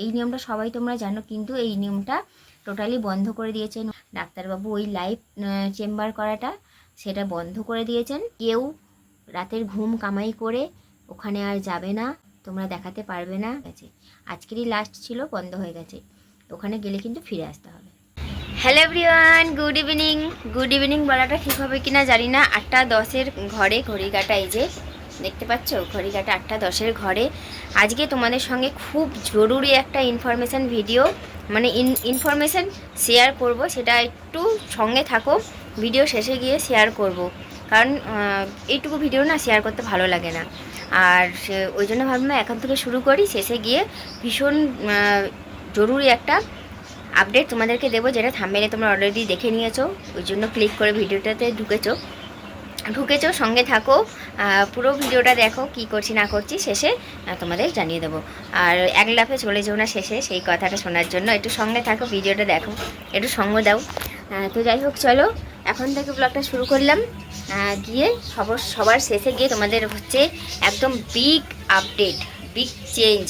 এই নিয়মটা সবাই তোমরা জানো, কিন্তু এই নিয়মটা টোটালি বন্ধ করে দিয়েছেন ডাক্তারবাবু। ওই লাইভ চেম্বার করাটা সেটা বন্ধ করে দিয়েছেন। কেউ রাতের ঘুম কামাই করে ওখানে আর যাবে না, তোমরা দেখাতে পারবে না। আজকেরই লাস্ট ছিল, বন্ধ হয়ে গেছে। ওখানে গেলে কিন্তু ফিরে আসতে হবে। Hello everyone, good evening. Good evening বলাটা ঠিক হবে কিনা জানি না। 8:10 ঘরে ঘড়ি কাটা, এই যে দেখতে পাচ্ছ ঘড়ি কাটা 8:10 ঘরে। আজকে তোমাদের সঙ্গে খুব জরুরি একটা ইনফরমেশান ভিডিও, মানে ইনফরমেশান শেয়ার করব। সেটা একটু সঙ্গে থাকো, ভিডিও শেষে গিয়ে শেয়ার করব। কারণ এইটুকু ভিডিও না শেয়ার করতে ভালো লাগে না, আর ওই জন্য ভাবলাম এখন থেকে শুরু করি, শেষে গিয়ে ভীষণ জরুরি একটা আপডেট তোমাদেরকে দেবো, যেটা থাম্বনেইলে তোমরা অলরেডি দেখে নিয়েছো। ওই জন্য ক্লিক করে ভিডিওটাতে ঢুকেছো, সঙ্গে থাকো, পুরো ভিডিওটা দেখো, কি করছি না করছি শেষে তোমাদের জানিয়ে দেবো। আর এক লাফে চলে যাও না শেষে সেই কথাটা শোনার জন্য, একটু সঙ্গে থাকো, ভিডিওটা দেখো, একটু সঙ্গ দাও। তো যাই হোক, চলো এখন থেকে ব্লগটা শুরু করলাম। গিয়ে সবার শেষে গিয়ে তোমাদের হচ্ছে একদম বিগ আপডেট, বিগ চেঞ্জ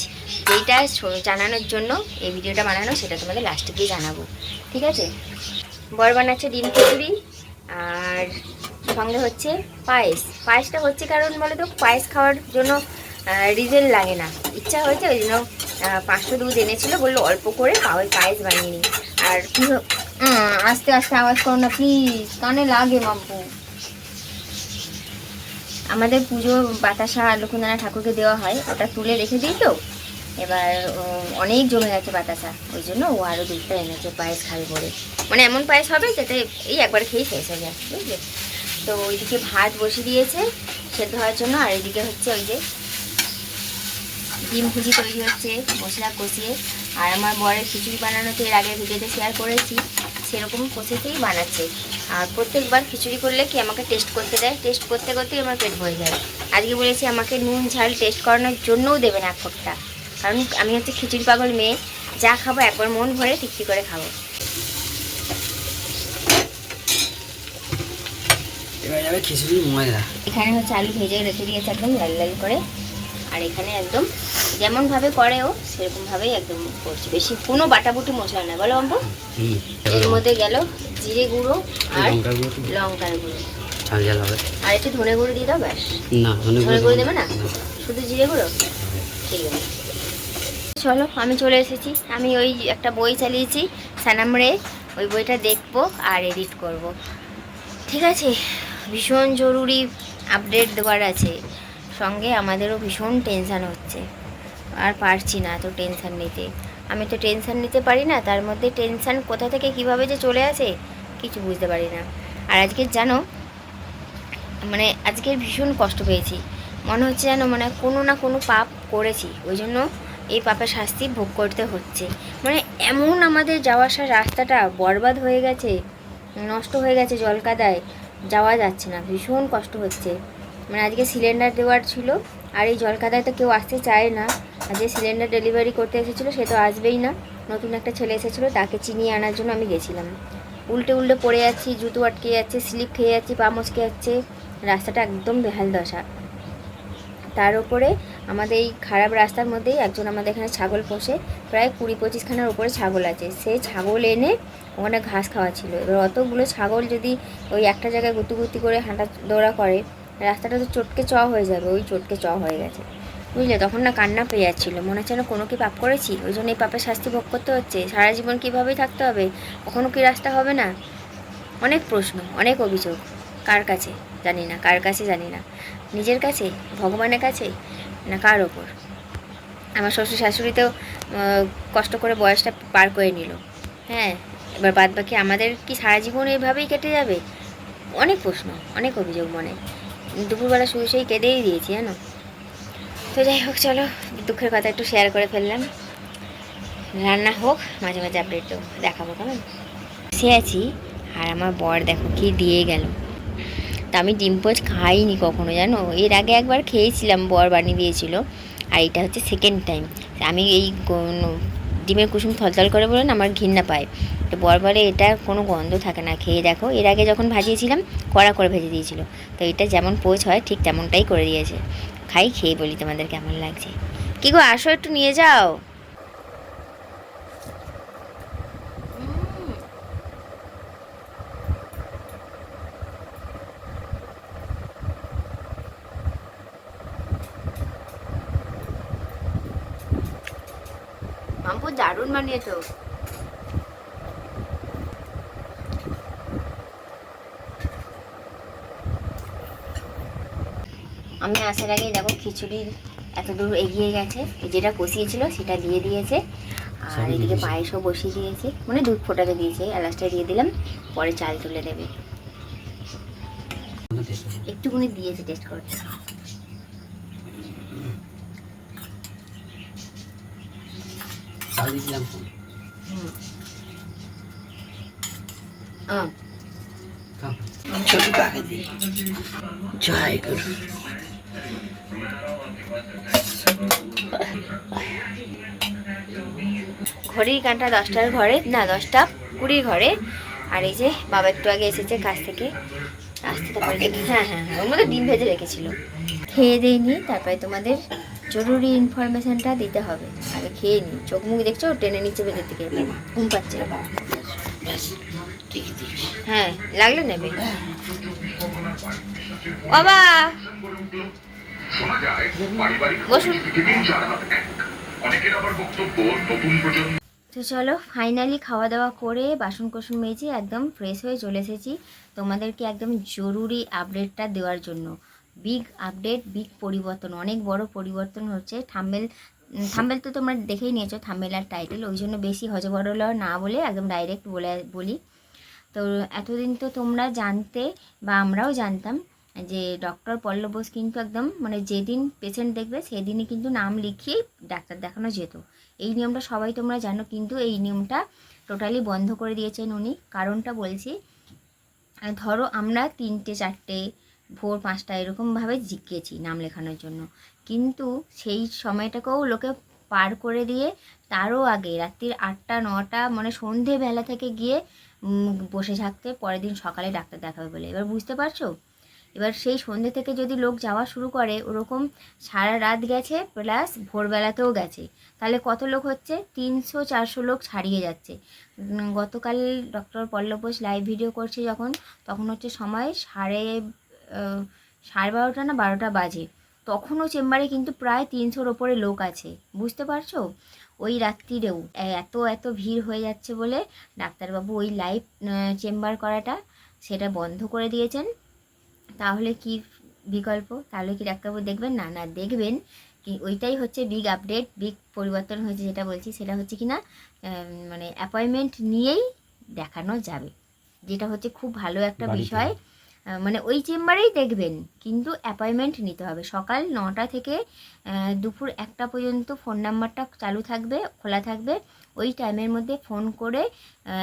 যেটা জানানোর জন্য এই ভিডিওটা বানানো, সেটা তোমাদের লাস্টে গিয়ে জানাবো, ঠিক আছে? বর বানাচ্ছে ডিম খিচুড়ি, আর সঙ্গে হচ্ছে পায়েসটা হচ্ছে কারণ বলে তো, পায়েস খাওয়ার জন্য রিজেন লাগে না, ইচ্ছা হয়েছে, ওই জন্য 500 দুধ এনেছিল, বললো অল্প করে পায়েস বানিয়ে নিই। আর কি আস্তে আস্তে আওয়াজ করো না প্লিজ, কানে লাগে মাম্পু। আমাদের পুজো বাতাসা লক্ষ্মীনারায়ণ ঠাকুরকে দেওয়া হয়, ওটা তুলে রেখে দিই তো, এবার অনেক জমে গেছে বাতাসা, ওই জন্য ও আরও দুধটা এনেছে পায়েস খাবে বলে। মানে এমন পায়েস হবে যাতে এই একবার খেয়েই শেষ হয়ে যায়, বুঝলে? তো ওইদিকে ভাত বসিয়ে দিয়েছে সেদ্ধ হওয়ার জন্য, আর এইদিকে হচ্ছে ওই যে ডিম ভুজি তৈরি হচ্ছে মশলা কষিয়ে। আর আমার বরের খিচুড়ি বানানোতে এর আগের ভিডিওতে শেয়ার করেছি, সেরকম কষিতেই বানাচ্ছে। আর প্রত্যেকবার খিচুড়ি করলে কি আমাকে টেস্ট করতে দেয়, টেস্ট করতে করতেই আমার পেট ভরে যায়। আজকে বলেছি আমাকে নুন ঝাল টেস্ট করানোর জন্যও দেবে না এক ফোঁটা, কারণ আমি হচ্ছে খিচুড়ি পাগল মেয়ে, যা খাবো একবার মন ভরে তৃপ্তি করে খাবো। এখানে হচ্ছে আলু ভেজে রেখে দিয়েছে একদম লাল লাল করে, আর এখানে একদম যেমনভাবে করে ও সেরকমভাবেই একদম করছি, বেশি কোনো বাটাবুটি মশলা না, বলো অম্প। এর মধ্যে গেল জিরে গুঁড়ো আর লঙ্কার গুঁড়ো, আর একটু ধনে গুঁড়ো দিয়ে দাও, ব্যাস। ধনে গুঁড়ো দেবে না, শুধু জিরে গুঁড়ো, ঠিক আছে। চলো আমি চলে এসেছি, আমি ওই একটা বই চালিয়েছি সানামরে, ওই বইটা দেখবো আর এডিট করব, ঠিক আছে? ভীষণ জরুরি আপডেট দেওয়ার আছে, সঙ্গে আমাদেরও ভীষণ টেনশান হচ্ছে, আর পারছি না তো টেনশান নিতে। আমি তো টেনশান নিতে পারি না, তার মধ্যে টেনশান কোথা থেকে কিভাবে যে চলে আসে কিছু বুঝতে পারি না। আর আজকে জানো, মানে আজকে ভীষণ কষ্ট পেয়েছি, মনে হচ্ছে যেন মানে কোনো না কোনো পাপ করেছি, ওই জন্য এই পাপের শাস্তি ভোগ করতে হচ্ছে। মানে এমন আমাদের যাওয়া আসার রাস্তাটা বরবাদ হয়ে গেছে, নষ্ট হয়ে গেছে, জল কাদায় যাওয়া যাচ্ছে না, ভীষণ কষ্ট হচ্ছে। মানে আজকে সিলিন্ডার দেওয়ার ছিল, আর এই জল কাদায় তো কেউ আসতে চায় না, আর যে সিলিন্ডার ডেলিভারি করতে এসেছিলো সে তো আসবেই না, নতুন একটা ছেলে এসেছিলো, তাকে চিনিয়ে আনার জন্য আমি গেছিলাম। উল্টে পড়ে যাচ্ছি, জুতো আটকে যাচ্ছে, স্লিপ খেয়ে যাচ্ছি, পা মচকে যাচ্ছে, রাস্তাটা একদম বেহাল দশা। তার উপরে আমাদের এই খারাপ রাস্তার মধ্যেই একজন আমাদের এখানে ছাগল পোষে, প্রায় 20-25 খানার উপরে ছাগল আছে, সেই ছাগল এনে ওখানে ঘাস খাওয়া ছিল। এবার অতগুলো ছাগল যদি ওই একটা জায়গায় গুতি করে হাঁটা দৌড়া করে, রাস্তাটা তো চটকে চ হয়ে যাবে, ওই চটকে চ হয়ে গেছে, বুঝলে? তখন না কান্না পেয়ে যাচ্ছিলো, মনে হচ্ছে না কোনো কি পাপ করেছি, ওই জন্য এই পাপের শাস্তি ভোগ করতে হচ্ছে, সারা জীবন কীভাবেই থাকতে হবে, কখনো কি রাস্তা হবে না? অনেক প্রশ্ন, অনেক অভিযোগ, কার কাছে জানি না, কার কাছে জানি না, নিজের কাছে, ভগবানের কাছে, না কার ওপর? আমার শ্বশুর শাশুড়ি তো কষ্ট করে বয়সটা পার করে নিল, হ্যাঁ, এবার বাদ বাকি আমাদের কি সারা জীবন এইভাবেই কেটে যাবে? অনেক প্রশ্ন, অনেক অভিযোগ মনে। দুপুরবেলা শুয়ে শুয়েই কেঁদেই দিয়েছি জানো। তো যাই হোক, চলো দুঃখের কথা একটু শেয়ার করে ফেললাম, রান্না হোক, মাঝে মাঝে আপডেটও দেখাবো, কেমন? সে আছি, আর আমার বর দেখো কি দিয়ে গেল। তা আমি ডিম পোচ খাইনি কখনো জানো, এর আগে একবার খেয়েছিলাম, বর বানিয়ে দিয়েছিল, আর এটা হচ্ছে সেকেন্ড টাইম। আমি এই ডিমের কুসুম থলথল করে বলে না আমার ঘৃণা পায়, তো বর বলে এটা কোনো গন্ধ থাকে না, খেয়ে দেখো। এর আগে যখন ভাজিয়েছিলাম কড়া করে ভেজে দিয়েছিল, তো এটা যেমন পোচ হয় ঠিক তেমনটাই করে দিয়েছে। খেয়ে বলি তোমাদের কেমন লাগছে। কী গো, আসো একটু নিয়ে যাও। দারুণ বানিয়েছো। আমি আসার আগে দেখো খিচুড়ির এত দূর এগিয়ে গেছে, যেটা কষিয়েছিল সেটা দিয়ে দিয়েছে, আর এদিকে পায়েসও বসিয়ে দিয়েছে, মানে দুধ ফোটাতে দিয়েছে, এলাচটা দিয়ে দিলাম, পরে চাল তুলে দেবে। একটুখানি দিয়েছে টেস্ট করতে। জয় গুরু। ঘড়ির কাঁটা 10টার ঘরে, না 10টা 20 ঘরে। আর এই যে বাবা একটু আগে এসেছে কাজ থেকে, আসতে তারপরে হ্যাঁ হ্যাঁ হ্যাঁ, ওর মধ্যে ডিম ভেজে রেখেছিল। খেয়ে দিইনি, তারপরে তোমাদের জরুরি ইনফরমেশনটা দিতে হবে। আগে খেয়ে নিই, চোখ মুখ দেখছো টেনে নিচ্ছে ভেতর থেকে, ঘুম পাচ্ছে। হ্যাঁ লাগলে নেবে বাবা, বসুন। তো চলো ফাইনালি খাওয়া দাওয়া করে বাসন কোসন মেজে একদম ফ্রেশ হয়ে চলে এসেছি তোমাদেরকে একদম জরুরি আপডেটটা দেওয়ার জন্য। বিগ আপডেট, বিগ পরিবর্তন, অনেক বড় পরিবর্তন হচ্ছে। থাম্বেল তো তোমরা দেখেই নিয়েছো, থাম্বেল আর টাইটেল, ওই জন্য বেশি হজবরল না বলে একদম ডাইরেক্ট বলি। তো এতদিন তো তোমরা জানতে বা আমরাও জানতাম যে ডক্টর পল্লব বোস কিন্তু একদম মানে যেদিন পেশেন্ট দেখবে সেদিনই কিন্তু নাম লিখিয়েই ডাক্তার দেখানো যেত। এই নিয়মটা সবাই তোমরা জানো, কিন্তু এই নিয়মটা টোটালি বন্ধ করে দিয়েছেন উনি। কারণটা বলছি, ধরো আমরা 3টে 4টে ভোর 5টা এরকমভাবে গিয়েছি নাম লেখানোর জন্য, কিন্তু সেই সময়টাকেও লোকে পার করে দিয়ে তারও আগে রাত্রির 8টা 9টা মানে সন্ধেবেলা থেকে গিয়ে বসে থাকতে পরের দিন সকালে ডাক্তার দেখাবে বলে। এবার বুঝতে পারছো, এবার সেই সন্ধ্যে থেকে যদি লোক যাওয়া শুরু করে, ওরকম সারা রাত গেছে প্লাস ভোরবেলাতেও গেছে, তাহলে কত লোক হচ্ছে? 300-400 লোক ছাড়িয়ে যাচ্ছে। গতকাল ডক্টর পল্লব বোস লাইভ ভিডিও করছে যখন, তখন হচ্ছে সময় 12:30 না 12টা বাজে, তখনও চেম্বারে কিন্তু প্রায় 300-র ওপরে লোক আছে। বুঝতে পারছো, ওই রাত্রিরেও এত ভিড় হয়ে যাচ্ছে বলে ডাক্তারবাবু ওই লাইভ চেম্বার করাটা সেটা বন্ধ করে দিয়েছেন। তাহলে কি বিকল্প? তাহলে কি ডাক্তারবাবু দেখবেন না? না দেখবেন। কি ওইটাই হচ্ছে বিগ আপডেট, বিগ পরিবর্তন হয়েছে। যেটা বলছি সেটা হচ্ছে কি না, মানে অ্যাপয়েন্টমেন্ট নিয়েই দেখানো যাবে, যেটা হচ্ছে খুব ভালো একটা বিষয়। মানে ওই চেম্বারেই দেখবেন, কিন্তু অ্যাপয়েন্টমেন্ট নিতে হবে। সকাল 9টা থেকে দুপুর 1টা পর্যন্ত ফোন নাম্বারটা চালু থাকবে, খোলা থাকবে। ওই টাইমের মধ্যে ফোন করে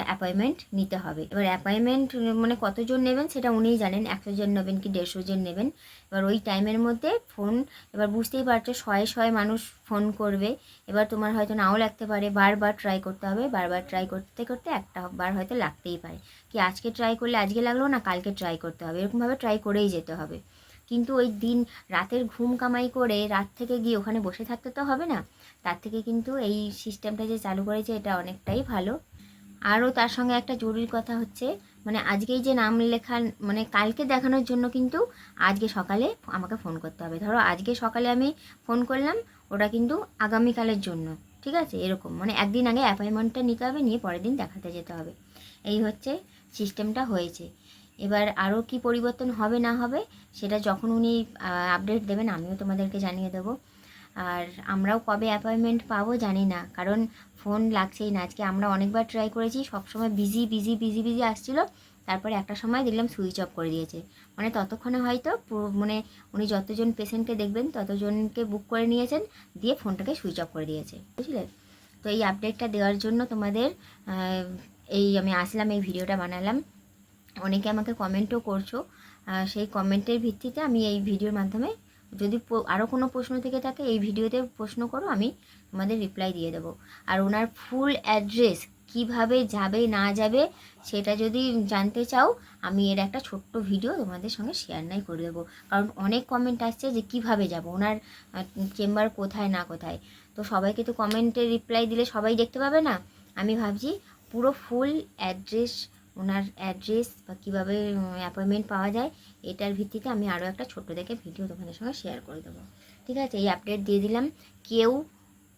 অ্যাপয়েন্টমেন্ট নিতে হবে। এবার অ্যাপয়েন্টমেন্ট মানে কতজন নেবেন সেটা উনিই জানেন, 100 জন নেবেন কি 150 জন নেবেন। এবার ওই টাইমের মধ্যে ফোন, এবার বুঝতেই পারছো শয়ে মানুষ ফোন করবে। এবার তোমার হয়তো নাও লাগতে পারে, বারবার ট্রাই করতে হবে। বারবার ট্রাই করতে করতে একটা বার হয়তো লাগতেই পারে। কি আজকে ট্রাই করলে আজকে লাগলো না, কালকে ট্রাই করতে হবে, এরকমভাবে ট্রাই করেই যেতে হবে। কিন্তু ওই দিন রাতের ঘুম কামাই করে রাত থেকে গিয়ে ওখানে বসে থাকতে তো হবে না। তার থেকে কিন্তু এই সিস্টেমটা যে চালু করেছে এটা অনেকটাই ভালো। আরও তার সঙ্গে একটা জরুরি কথা হচ্ছে, মানে আজকেই যে নাম লেখা মানে কালকে দেখানোর জন্য কিন্তু আজকে সকালে আমাকে ফোন করতে হবে। ধরো আজকে সকালে আমি ফোন করলাম, ওটা কিন্তু আগামীকালের জন্য, ঠিক আছে? এরকম মানে একদিন আগে অ্যাপয়েন্টমেন্টটা নিতে হবে, নিয়ে পরের দিন দেখাতে যেতে হবে। এই হচ্ছে সিস্টেমটা হয়েছে। এবার আরও কি পরিবর্তন হবে না হবে সেটা যখন উনি আপডেট দেবেন আমিও তোমাদেরকে জানিয়ে দেবো। আর আমরাও কবে অ্যাপয়েন্টমেন্ট পাবো জানি না, কারণ ফোন লাগছেই না। আজকে আমরা অনেকবার ট্রাই করেছি, সবসময় বিজি আসছিলো। তারপরে একটা সময় দেখলাম সুইচ অফ করে দিয়েছে, মানে ততক্ষণে হয়তো মানে উনি যতজন পেশেন্টকে দেখবেন ততজনকে বুক করে নিয়েছেন, দিয়ে ফোনটাকে সুইচ অফ করে দিয়েছে, বুঝলে? তো এই আপডেটটা দেওয়ার জন্য তোমাদের এই আমি আসলাম, এই ভিডিওটা বানালাম। অনেকে আমাকে কমেন্টও করছো, সেই কমেন্টের ভিত্তিতে আমি এই ভিডিওর মাধ্যমে, যদি আরও কোনো প্রশ্ন থেকে থাকে এই ভিডিওতে প্রশ্ন করো, আমি তোমাদের রিপ্লাই দিয়ে দেবো। আর ওনার ফুল অ্যাড্রেস কিভাবে যাবে না যাবে সেটা যদি জানতে চাও, আমি এর একটা ছোট্ট ভিডিও তোমাদের সঙ্গে শেয়ার নাই করে দেবো। কারণ অনেক কমেন্ট আসছে যে কিভাবে যাব, ওনার চেম্বার কোথায় না কোথায়। তো সবাইকে তো কমেন্টে রিপ্লাই দিলে সবাই দেখতে পাবে না। আমি ভাবছি পুরো ফুল অ্যাড্রেস, ওনার অ্যাড্রেস বা কীভাবে অ্যাপয়েন্টমেন্ট পাওয়া যায় এটার ভিত্তিতে আমি আরও একটা ছোট্ট দেখে ভিডিও তোমাদের সঙ্গে শেয়ার করে দেবো, ঠিক আছে? এই আপডেট দিয়ে দিলাম। কেউ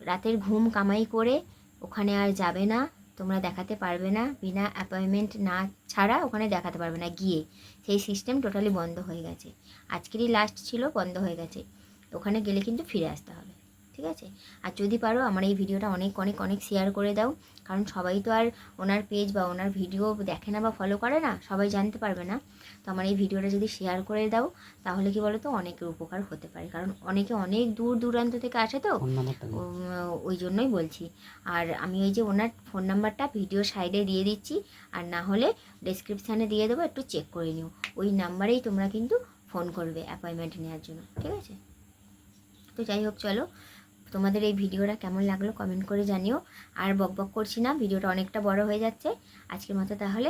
রাতের ঘুম কামাই করে ওখানে আর যাবে না, তোমরা দেখাতে পারবে না, বিনা অ্যাপয়েন্টমেন্ট না ছাড়া ওখানে দেখাতে পারবে না গিয়ে। সেই সিস্টেম টোটালি বন্ধ হয়ে গেছে, আজকেরই লাস্ট ছিল, বন্ধ হয়ে গেছে। ওখানে গেলে কিন্তু ফিরে আসতে হবে, ঠিক আছে? আর যদি পারো আমার এই ভিডিওটা অনেক অনেক অনেক শেয়ার করে দাও, কারণ সবাই তো আর ওনার পেজ বা ওনার ভিডিও দেখে না বা ফলো করে না, সবাই জানতে পারবে না। তো আমার এই ভিডিওটা যদি শেয়ার করে দাও তাহলে কি বলো তো, অনেকের উপকার হতে পারে, কারণ অনেকে অনেক দূর দূরান্ত থেকে আসে তো, ওই জন্যই বলছি। আর আমি ওই যে ওনার ফোন নাম্বারটা ভিডিও সাইডে দিয়ে দিচ্ছি, আর না হলে ডেসক্রিপশানে দিয়ে দেবো, একটু চেক করে নিও। ওই নাম্বারেই তোমরা কিন্তু ফোন করবে অ্যাপয়েন্টমেন্ট নেওয়ার জন্য, ঠিক আছে? তো যাই হোক, চলো, তোমাদের এই ভিডিওটা কেমন লাগলো কমেন্ট করে জানিও। আর বকবক করছি না, ভিডিওটা অনেকটা বড় হয়ে যাচ্ছে। আজকের মতো তাহলে